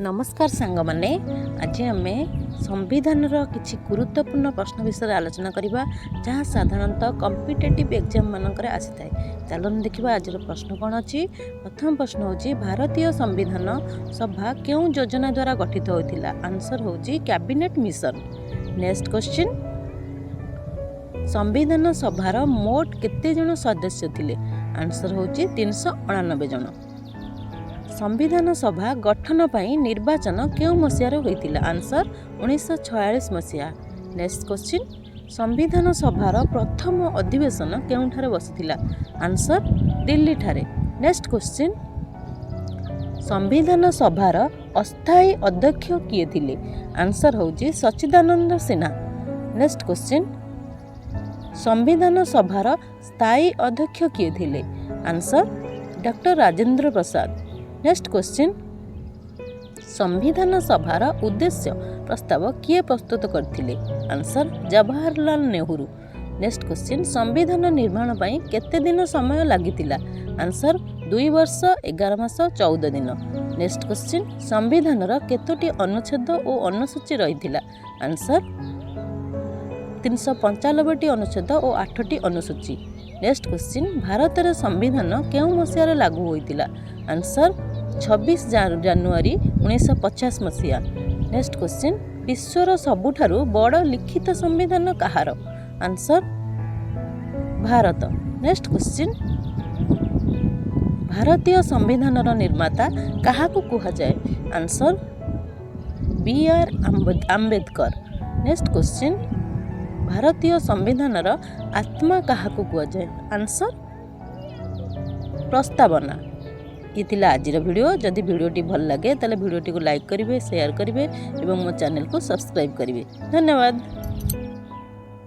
नमस्कार सांग माने आज आम संविधान किसी गुरुत्वपूर्ण प्रश्न विषय आलोचना करवा जहाँ साधारणतः कॉम्पिटिटिव एग्जाम मानक आसी था। चलो देखा आज प्रश्न कौन अच्छी। प्रथम प्रश्न हूँ भारतीय संविधान सभा क्यों योजना द्वारा गठित होता। आंसर हूँ कैबिनेट मिशन। नेक्स्ट क्वेश्चन, संविधान सभार मोट केते जन सदस्य थिले। आंसर हूँ 389 जन। संविधान सभा गठन पाई निर्वाचन क्यों मसीहार होइतिला। आंसर 1946 मसीहा। नेक्स्ट क्वेश्चन, संविधान सभार प्रथम अधिवेशन केउठारे बसिथिला। आंसर दिल्ली ठारे। नेक्स्ट क्वेश्चन, संविधान सभार अस्थायी अध्यक्ष किए थिले। आंसर होउची सच्चिदानंद सिन्हा। नेक्स्ट क्वेश्चन, संविधान सभार स्थायी अध्यक्ष किए थिले। Answer doctor Rajendra Prasad. Next question, संविधान सभार उद्देश्य प्रस्ताव किए प्रस्तुत करथिले। Answer Jawaharlal Nehru. Next question, संविधान निर्माण पाई केते दिन समय लागितिला। आंसर 2 वर्ष 11 मास 14 दिन। नेक्स्ट क्वेश्चन, संविधान केतोटी अनुच्छेद और अनुसूची रहितिला। आंसर 395टी अनुच्छेद और 8टी अनुसूची। नेक्स्ट क्वेश्चन, भारत रे संविधान केउं मसीहारे लागू होइतिला। आंसर 26 जानुआरी 1950 मसीहा। नेक्स्ट क्वेश्चन, विश्वर सबुठारु बड़ लिखित संविधान कहार। आंसर भारत। नेक्स्ट क्वेश्चन, भारतीय संविधान निर्माता काहाकू कुहा जाए। Answer BR Ambedkar. Next question, भारतीय संविधान आत्मा काहाकू कुहा जाए। आंसर प्रस्तावना। ये थिला आज वीडियो। जदि वीडियोटी भल लगे ताले वीडियोटी को लाइक करिवे, शेयर करिवे एवं मो चैनल को सब्सक्राइब करिवे। धन्यवाद।